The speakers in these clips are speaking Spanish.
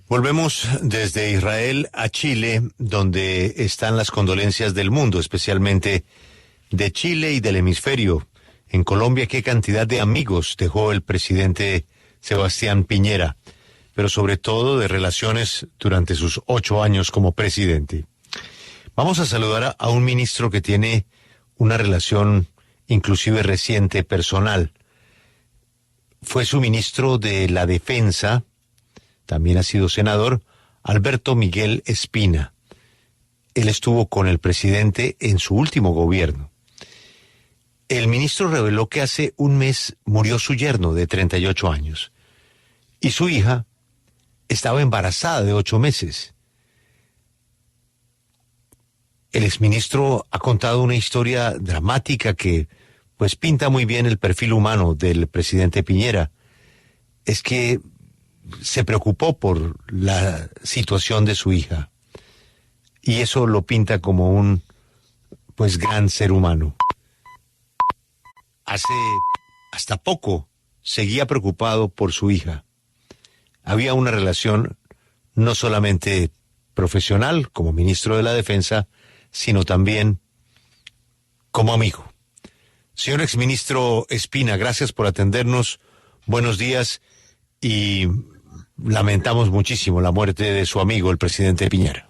Volvemos desde Israel a Chile, donde están las condolencias del mundo, especialmente de Chile y del hemisferio. En Colombia, qué cantidad de amigos dejó el presidente Sebastián Piñera, pero sobre todo de relaciones durante sus 8 años como presidente. Vamos a saludar a un ministro que tiene una relación inclusive reciente, personal. Fue su ministro de la Defensa, también ha sido senador, Alberto Miguel Espina. Él estuvo con el presidente en su último gobierno. El ministro reveló que hace un mes murió su yerno de 38 años y su hija estaba embarazada de 8 meses. El exministro ha contado una historia dramática que pues pinta muy bien el perfil humano del presidente Piñera. Es que se preocupó por la situación de su hija y eso lo pinta como un pues gran ser humano. Hasta poco seguía preocupado por su hija. Había una relación no solamente profesional como ministro de la Defensa, sino también como amigo. Señor exministro Espina, gracias por atendernos. Buenos días y lamentamos muchísimo la muerte de su amigo, el presidente Piñera.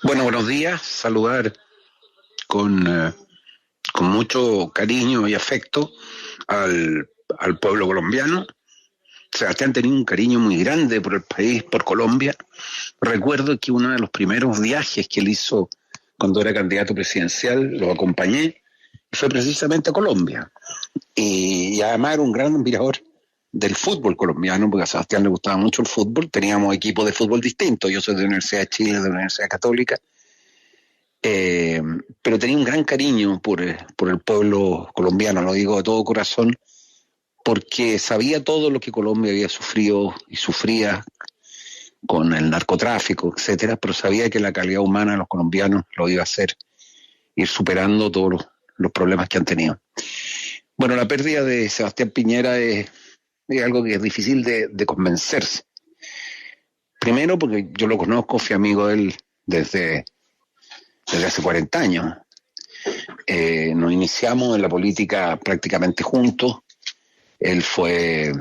Bueno, buenos días. Saludar con mucho cariño y afecto al pueblo colombiano. Sebastián tenía un cariño muy grande por el país, por Colombia. Recuerdo que uno de los primeros viajes que él hizo cuando era candidato presidencial, lo acompañé, y fue precisamente a Colombia. Y además era un gran admirador del fútbol colombiano, porque a Sebastián le gustaba mucho el fútbol. Teníamos equipos de fútbol distintos. Yo soy de la Universidad de Chile, de la Universidad Católica. Pero tenía un gran cariño por el pueblo colombiano, lo digo de todo corazón, porque sabía todo lo que Colombia había sufrido y sufría con el narcotráfico, etcétera, pero sabía que la calidad humana de los colombianos lo iba a hacer ir superando todos los problemas que han tenido. Bueno, la pérdida de Sebastián Piñera es algo que es difícil de convencerse. Primero porque yo lo conozco, fui amigo de él desde hace 40 años. Nos iniciamos en la política prácticamente juntos. Él fue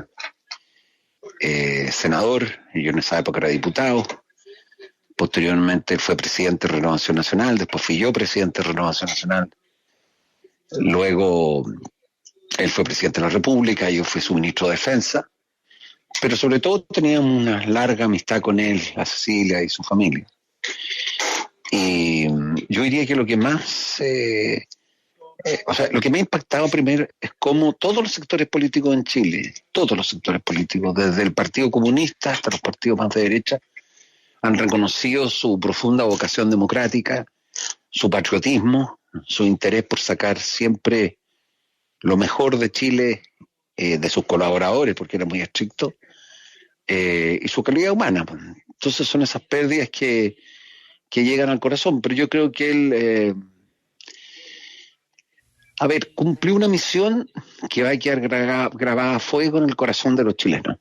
senador, y yo en esa época era diputado. Posteriormente él fue presidente de Renovación Nacional, después fui yo presidente de Renovación Nacional. Luego él fue presidente de la República, yo fui su ministro de Defensa. Pero sobre todo teníamos una larga amistad con él, la Cecilia y su familia. Y yo diría que lo que más... lo que me ha impactado primero es cómo todos los sectores políticos en Chile, todos los sectores políticos, desde el Partido Comunista hasta los partidos más de derecha, han reconocido su profunda vocación democrática, su patriotismo, su interés por sacar siempre lo mejor de Chile, de sus colaboradores, porque era muy estricto, y su calidad humana. Entonces son esas pérdidas que llegan al corazón, pero yo creo que él... cumplió una misión que va a quedar grabada a fuego en el corazón de los chilenos.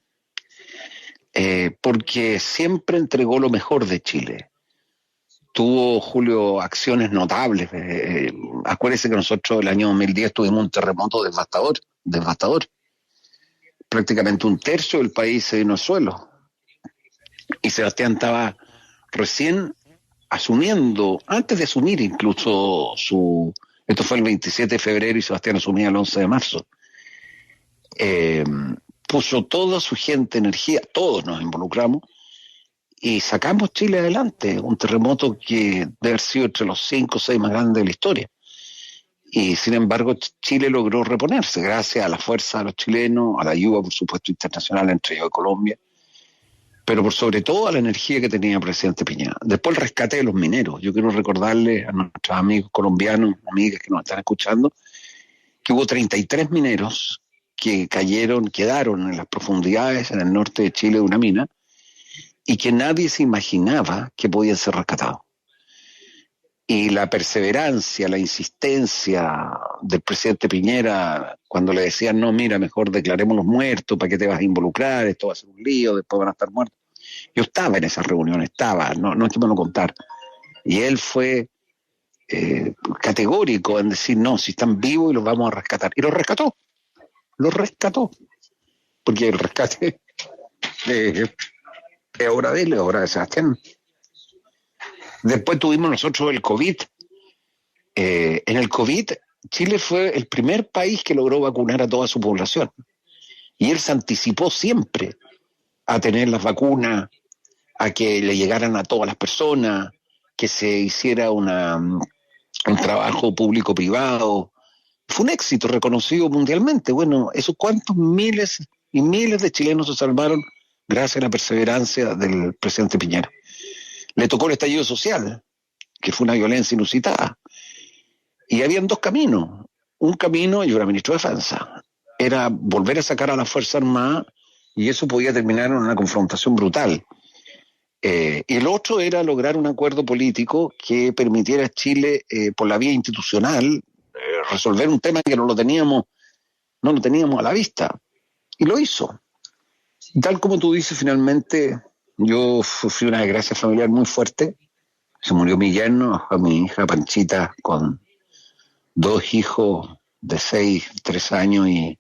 Porque siempre entregó lo mejor de Chile. Tuvo, Julio, acciones notables. Acuérdese que nosotros el año 2010 tuvimos un terremoto devastador. Prácticamente un tercio del país se vino al suelo. Y Sebastián estaba recién asumiendo, antes de asumir incluso esto fue el 27 de febrero y Sebastián asumía el 11 de marzo. Puso toda su gente, energía, todos nos involucramos y sacamos Chile adelante. Un terremoto que debe haber sido entre los 5 o 6 más grandes de la historia. Y sin embargo, Chile logró reponerse gracias a la fuerza de los chilenos, a la ayuda, por supuesto, internacional, entre ellos de Colombia, pero por sobre todo a la energía que tenía el presidente Piñera. Después el rescate de los mineros. Yo quiero recordarle a nuestros amigos colombianos, amigas que nos están escuchando, que hubo 33 mineros que quedaron en las profundidades en el norte de Chile de una mina y que nadie se imaginaba que podían ser rescatados. Y la perseverancia, la insistencia del presidente Piñera cuando le decían, no, mira, mejor declarémoslos muertos, ¿para qué te vas a involucrar? Esto va a ser un lío, después van a estar muertos. Yo estaba en esa reunión, no es que me lo contar. Y él fue categórico en decir, no, si están vivos y los vamos a rescatar. Y los rescató, porque el rescate es obra de él, es obra de Sebastián. Después tuvimos nosotros el COVID. En el COVID, Chile fue el primer país que logró vacunar a toda su población. Y él se anticipó siempre a tener las vacunas, a que le llegaran a todas las personas, que se hiciera un trabajo público-privado. Fue un éxito reconocido mundialmente. Bueno, esos cuantos miles y miles de chilenos se salvaron gracias a la perseverancia del presidente Piñera. Le tocó el estallido social, que fue una violencia inusitada. Y habían dos caminos. Un camino, yo era ministro de Defensa, era volver a sacar a la Fuerza Armada, y eso podía terminar en una confrontación brutal. Y el otro era lograr un acuerdo político que permitiera a Chile, por la vía institucional, resolver un tema que no lo teníamos a la vista. Y lo hizo. Y tal como tú dices, finalmente yo sufrí una desgracia familiar muy fuerte. Se murió mi yerno, a mi hija Panchita, con 2 hijos de 6, 3 años y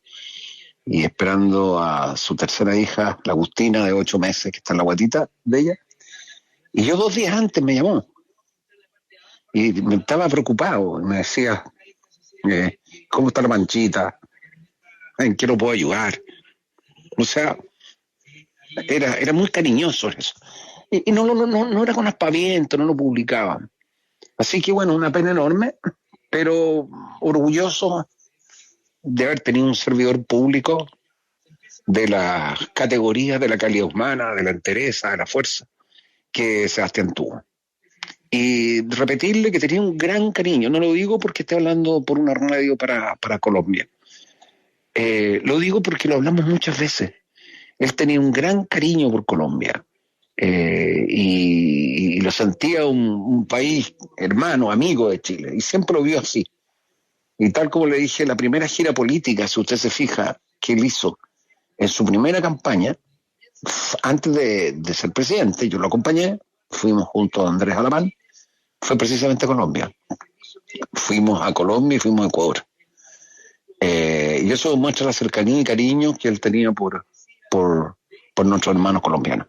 esperando a su tercera hija, la Agustina, de 8 meses, que está en la guatita de ella. Y yo 2 días antes me llamó y me estaba preocupado. Me decía, ¿cómo está la Panchita? ¿En qué lo puedo ayudar? O sea, era muy cariñoso eso. Y no era con aspaviento, no lo publicaba. Así que bueno, una pena enorme, pero orgulloso de haber tenido un servidor público de la categoría, de la calidad humana, de la entereza, de la fuerza que Sebastián tuvo. Y repetirle que tenía un gran cariño. No lo digo porque esté hablando por una radio para Colombia. Lo digo porque lo hablamos muchas veces. Él tenía un gran cariño por Colombia. Y lo sentía un país hermano, amigo de Chile. Y siempre lo vio así. Y tal como le dije, la primera gira política, si usted se fija, que él hizo en su primera campaña, antes de ser presidente, yo lo acompañé, fuimos junto a Andrés Alamán, fue precisamente a Colombia. Fuimos a Colombia y fuimos a Ecuador. Y eso muestra la cercanía y cariño que él tenía por nuestros hermanos colombianos.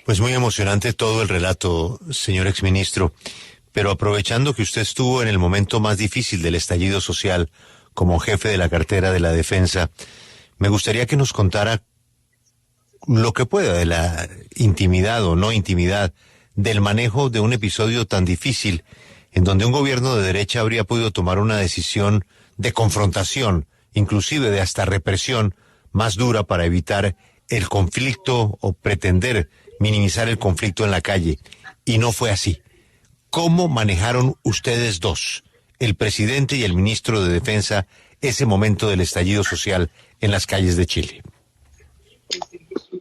Pues muy emocionante todo el relato, señor exministro. Pero aprovechando que usted estuvo en el momento más difícil del estallido social como jefe de la cartera de la defensa, me gustaría que nos contara lo que pueda de la intimidad o no intimidad del manejo de un episodio tan difícil en donde un gobierno de derecha habría podido tomar una decisión de confrontación, inclusive de hasta represión más dura para evitar el conflicto o pretender minimizar el conflicto en la calle. Y no fue así. ¿Cómo manejaron ustedes dos, el presidente y el ministro de Defensa, ese momento del estallido social en las calles de Chile?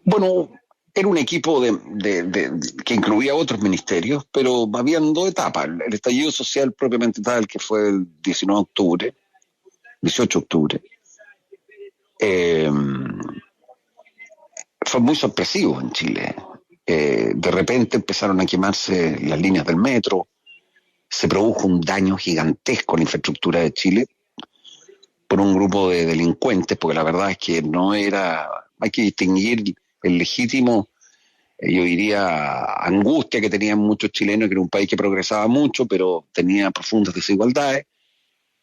Bueno, era un equipo que incluía otros ministerios, pero habían 2 etapas. El estallido social propiamente tal, que fue el 18 de octubre, fue muy sorpresivo en Chile. De repente empezaron a quemarse las líneas del metro, se produjo un daño gigantesco en la infraestructura de Chile por un grupo de delincuentes, porque la verdad es que hay que distinguir el legítimo, yo diría, angustia que tenían muchos chilenos, que era un país que progresaba mucho, pero tenía profundas desigualdades.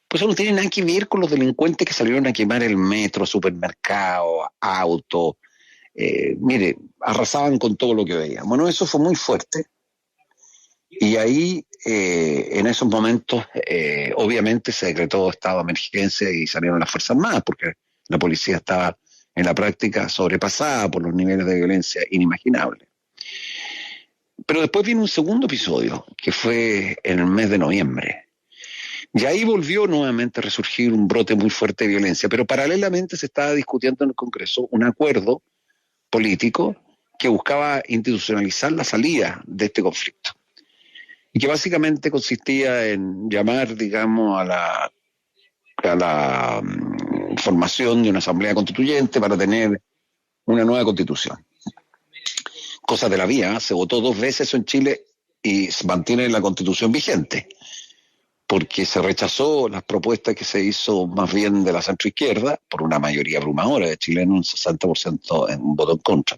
Pues eso no tiene nada que ver con los delincuentes que salieron a quemar el metro, supermercados, autos. Mire, arrasaban con todo lo que veían. Bueno, eso fue muy fuerte. Y ahí, en esos momentos, obviamente se decretó estado de emergencia y salieron las Fuerzas Armadas, porque la policía estaba en la práctica sobrepasada por los niveles de violencia inimaginables. Pero después vino un segundo episodio, que fue en el mes de noviembre. Y ahí volvió nuevamente a resurgir un brote muy fuerte de violencia, pero paralelamente se estaba discutiendo en el Congreso un acuerdo político que buscaba institucionalizar la salida de este conflicto. Y que básicamente consistía en llamar, digamos, a la formación de una asamblea constituyente para tener una nueva constitución. Cosa de la vía, se votó 2 veces eso en Chile y se mantiene la constitución vigente, porque se rechazó las propuestas que se hizo más bien de la centroizquierda, por una mayoría abrumadora de chilenos, un 60% en un voto en contra.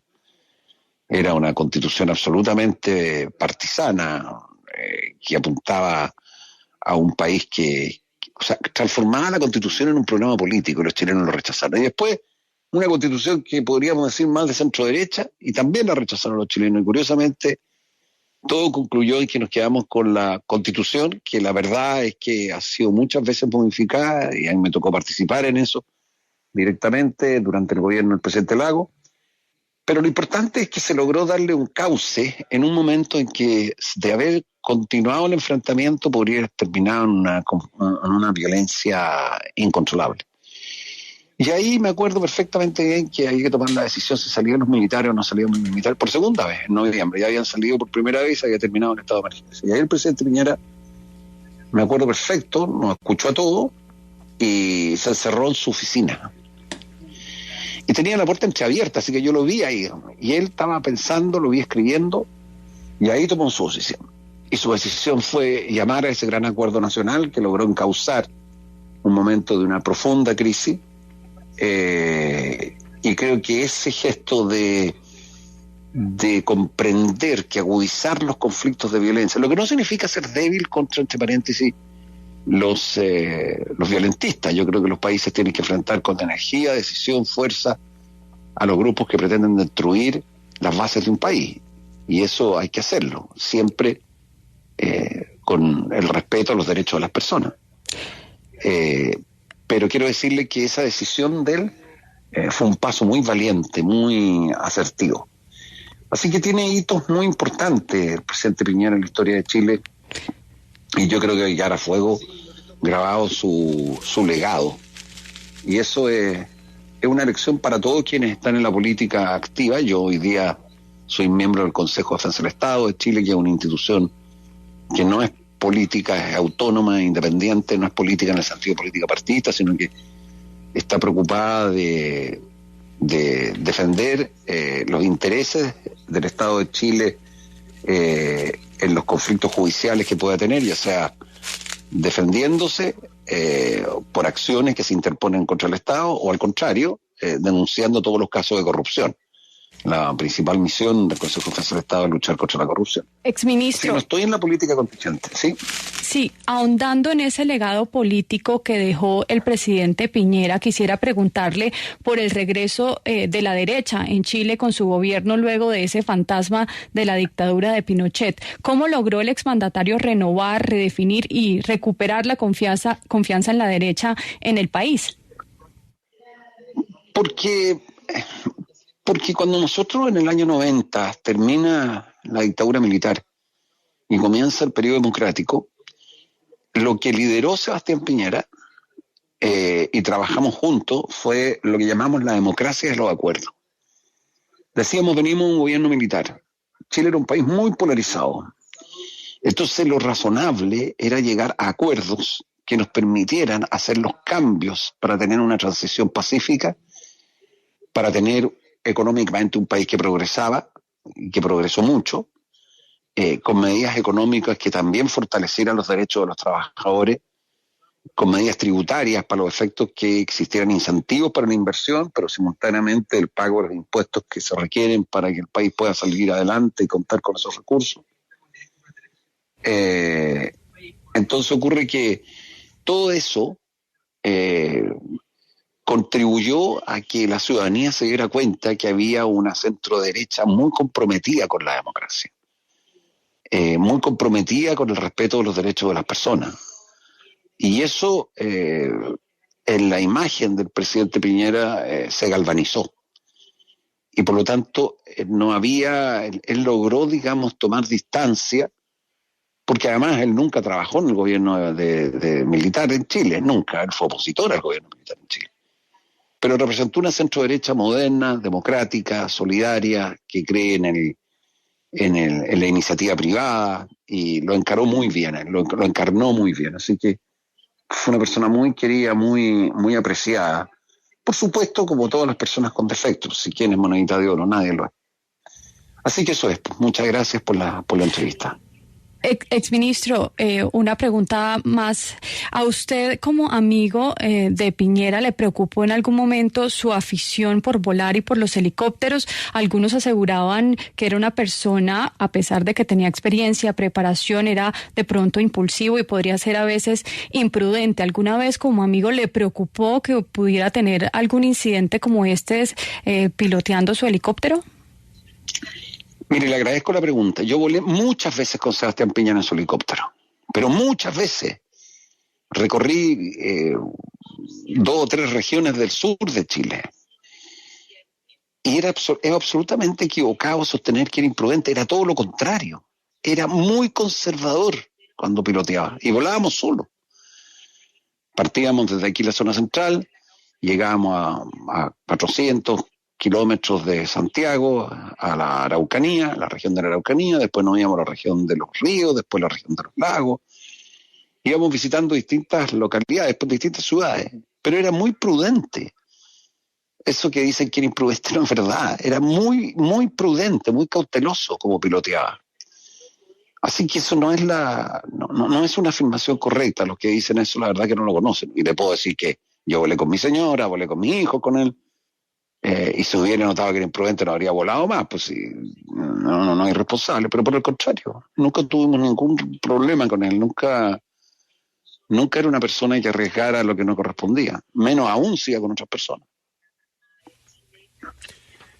Era una constitución absolutamente partisana, que apuntaba a un país o sea, transformaba la constitución en un programa político, y los chilenos lo rechazaron. Y después, una constitución que podríamos decir más de centro derecha, y también la rechazaron los chilenos. Y curiosamente, todo concluyó en que nos quedamos con la constitución, que la verdad es que ha sido muchas veces modificada, y a mí me tocó participar en eso directamente durante el gobierno del presidente Lago. Pero lo importante es que se logró darle un cauce en un momento en que, de haber continuado el enfrentamiento, podría haber terminado en una violencia incontrolable. Y ahí me acuerdo perfectamente bien que había que tomar la decisión si salían los militares o no salían los militares por segunda vez, en noviembre. Ya habían salido por primera vez y se había terminado el estado de emergencia. Y ahí el presidente Piñera, me acuerdo perfecto, nos escuchó a todos y se encerró en su oficina. Y tenía la puerta entreabierta, así que yo lo vi ahí. Y él estaba pensando, lo vi escribiendo, y ahí tomó su decisión. Y su decisión fue llamar a ese gran acuerdo nacional que logró encauzar un momento de una profunda crisis. Y creo que ese gesto de comprender que agudizar los conflictos de violencia, lo que no significa ser débil contra, entre paréntesis, los violentistas. Yo creo que los países tienen que enfrentar con energía, decisión, fuerza a los grupos que pretenden destruir las bases de un país, y eso hay que hacerlo siempre con el respeto a los derechos de las personas. Pero quiero decirle que esa decisión de él fue un paso muy valiente, muy asertivo. Así que tiene hitos muy importantes el presidente Piñera en la historia de Chile, y yo creo que hay a fuego grabado su legado. Y eso es una lección para todos quienes están en la política activa. Yo hoy día soy miembro del Consejo de Defensa del Estado de Chile, que es una institución que no es política, es autónoma, independiente, no es política en el sentido de política partidista, sino que está preocupada de defender los intereses del Estado de Chile en los conflictos judiciales que pueda tener, ya sea defendiéndose por acciones que se interponen contra el Estado, o al contrario, denunciando todos los casos de corrupción. La principal misión del Consejo de Defensa del Estado es luchar contra la corrupción. Exministro. Si no estoy en la política contingente, ¿sí? Sí, ahondando en ese legado político que dejó el presidente Piñera, quisiera preguntarle por el regreso de la derecha en Chile con su gobierno luego de ese fantasma de la dictadura de Pinochet. ¿Cómo logró el exmandatario renovar, redefinir y recuperar la confianza en la derecha en el país? Porque cuando nosotros en el año 90 termina la dictadura militar y comienza el periodo democrático, lo que lideró Sebastián Piñera y trabajamos juntos fue lo que llamamos la democracia de los acuerdos. Decíamos, venimos de un gobierno militar. Chile era un país muy polarizado. Entonces lo razonable era llegar a acuerdos que nos permitieran hacer los cambios para tener una transición pacífica, para tener económicamente un país que progresaba, y que progresó mucho, con medidas económicas que también fortalecieran los derechos de los trabajadores, con medidas tributarias para los efectos que existieran incentivos para la inversión, pero simultáneamente el pago de los impuestos que se requieren para que el país pueda salir adelante y contar con esos recursos. Entonces ocurre que todo eso contribuyó a que la ciudadanía se diera cuenta que había una centro-derecha muy comprometida con la democracia, muy comprometida con el respeto de los derechos de las personas. Y eso en la imagen del presidente Piñera se galvanizó. Y por lo tanto él logró, digamos, tomar distancia, porque además él nunca trabajó en el gobierno de militar en Chile, nunca, él fue opositor al gobierno militar en Chile. Pero representó una centro-derecha moderna, democrática, solidaria, que cree en la iniciativa privada, y lo encaró muy bien, lo encarnó muy bien. Así que fue una persona muy querida, muy, muy apreciada, Por supuesto, como todas las personas con defectos, si quién es monedita de oro, nadie lo es. Así que eso es. Muchas gracias por la entrevista. Exministro, una pregunta más. ¿A usted como amigo de Piñera le preocupó en algún momento su afición por volar y por los helicópteros? Algunos aseguraban que era una persona, a pesar de que tenía experiencia, preparación, era de pronto impulsivo y podría ser a veces imprudente. ¿Alguna vez como amigo le preocupó que pudiera tener algún incidente como este piloteando su helicóptero? Mire, le agradezco la pregunta. Yo volé muchas veces con Sebastián Piñera en su helicóptero, pero muchas veces. Recorrí 2 o 3 regiones del sur de Chile. Y es absolutamente equivocado sostener que era imprudente. Era todo lo contrario. Era muy conservador cuando piloteaba. Y volábamos solos. Partíamos desde aquí la zona central, llegábamos a 400 kilómetros de Santiago, a la Araucanía, la región de la Araucanía, después nos íbamos a la región de los ríos, después la región de los lagos. Íbamos visitando distintas localidades, distintas ciudades, pero era muy prudente. Eso que dicen que era imprudente no es verdad, era muy, muy prudente, muy cauteloso como piloteaba. Así que eso no es una afirmación correcta. Los que dicen eso, la verdad que no lo conocen. Y le puedo decir que yo volé con mi señora, volé con mi hijo, con él. Y si hubiera notado que era imprudente no habría volado más, pues sí, no es irresponsable, pero por el contrario, nunca tuvimos ningún problema con él, nunca era una persona que arriesgara lo que no correspondía, menos aún si con otras personas.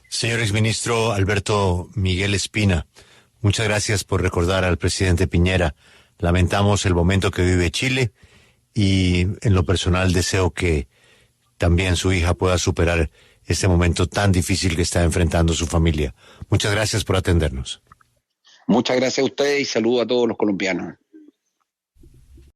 Señor exministro Alberto Miguel Espina, muchas gracias por recordar al presidente Piñera. Lamentamos el momento que vive Chile y en lo personal deseo que también su hija pueda superar este momento tan difícil que está enfrentando su familia. Muchas gracias por atendernos. Muchas gracias a ustedes y saludo a todos los colombianos.